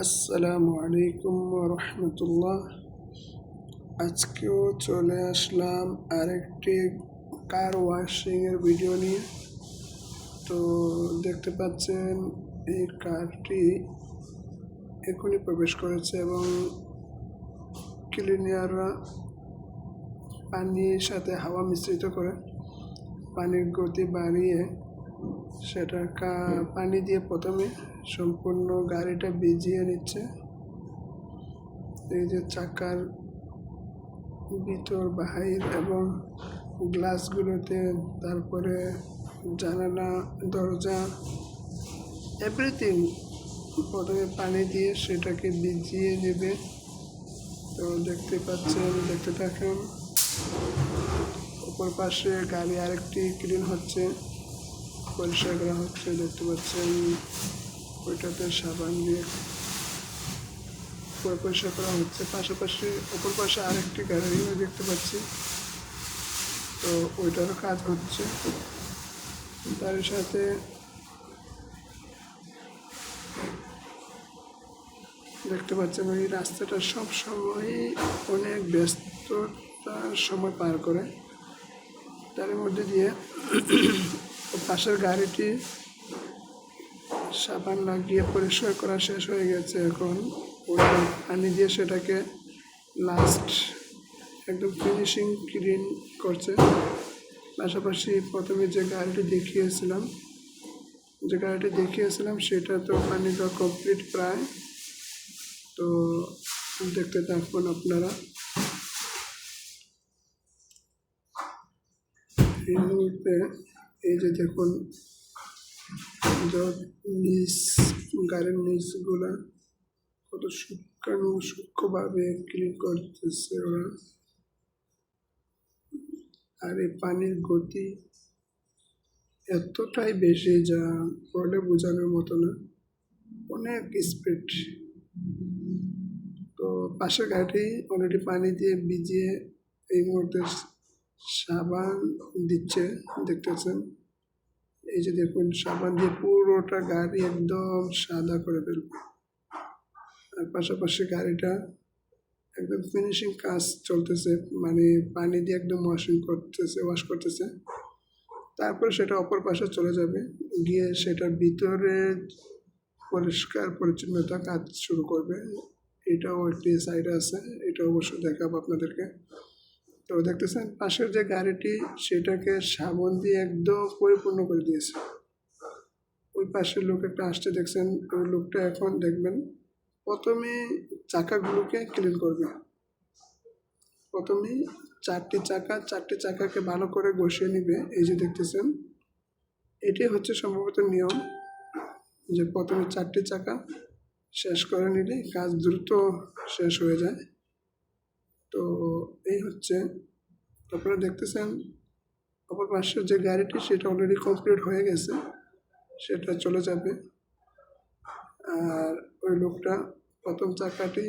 আসসালামু আলাইকুম রহমতুল্লাহ। আজকেও চলে আসলাম আরেকটি কার ওয়াশিংয়ের ভিডিও নিয়ে। তো দেখতে পাচ্ছেন এই কারটি এখনই প্রবেশ করেছে এবং ক্লিনাররা পানির সাথে হাওয়া মিশ্রিত করে পানির গতি বাড়িয়ে সেটা পানি দিয়ে প্রথমে সম্পূর্ণ গাড়িটা ভিজিয়ে নিচ্ছে। এই যে চাকার ভিতর বাহির এবং গ্লাসগুলোতে, তারপরে জানালা দরজা এভরিথিং প্রথমে পানি দিয়ে সেটাকে ভিজিয়ে নেবে। তো দেখতে পাচ্ছেন, দেখতে থাকুন। অপর পাশে গাড়ি আরেকটি ক্লিন হচ্ছে, পরিষ্কার করা হচ্ছে। দেখতে পাচ্ছেন ওইটাতে সাবান দিয়ে পরিষ্কার করা হচ্ছে। পাশাপাশি অপর পাশে আরেকটি গাড়িও দেখতে পাচ্ছি, তো ওইটারও কাজ হচ্ছে। তার সাথে দেখতে পাচ্ছেন ওই রাস্তাটা সব সময় অনেক ব্যস্ততার সময় পার করে। তার মধ্যে দিয়ে পাশের গাড়িটি সাবান লাগিয়ে পরিষ্কার করা শেষ হয়ে গেছে। এখন ওই পানি দিয়ে সেটাকে লাস্ট একদম ফিনিশিং ক্লিন করছে। পাশাপাশি প্রথমে যে গাড়িটি দেখিয়েছিলাম সেটা তো পানি দেওয়া কমপ্লিট প্রায়। তো দেখতে থাকুন আপনারা। এই মুহূর্তে এই যে দেখুন গাড়ির নিচগুলা কত সূক্ষ্মভাবে ক্লিন করতেছে ওরা। আর এই পানির গতি এতটাই বেশি যা বলে বোঝানোর মতো না, অনেক স্পিড। তো পাশের গাড়িটি অলরেডি পানি দিয়ে ভিজিয়ে এই মুহূর্তে সাবান দিচ্ছে, দেখতেছেন। এই যে দেখুন, সাবান দিয়ে পুরোটা গাড়ি একদম সাদা করে ফেলবে। আর পাশাপাশি গাড়িটা একদম ফিনিশিং কাজ চলতেছে, মানে পানি দিয়ে একদম ওয়াশ করতেছে। তারপরে সেটা অপর পাশে চলে যাবে, গিয়ে সেটার ভিতরে পরিষ্কার পরিচ্ছন্নতা কাজ শুরু করবে। এটাও একটি সাইডে আছে, এটা অবশ্যই দেখাবো আপনাদেরকে। তো দেখতেছেন পাশের যে গাড়িটি সেটাকে সাবান দিয়ে একদম পরিপূর্ণ করে দিয়েছে। ওই পাশের লোক একটা আসছে, দেখছেন। ওই লোকটা এখন দেখবেন প্রথমে চাকাগুলোকে ক্লিন করবে। প্রথমেই চারটি চাকাকে ভালো করে ঘষিয়ে নিবে। এই যে দেখতেছেন, এটাই হচ্ছে সম্ভবত নিয়ম, যে প্রথমে চারটি চাকা শেষ করে নিলে কাজ দ্রুত শেষ হয়ে যায়। তো এই হচ্ছে, আপনারা দেখতেছেন অপর পাশের যে গাড়িটি সেটা অলরেডি কমপ্লিট হয়ে গেছে, সেটা চলে যাবে। আর ওই লোকটা প্রথম চাকাটি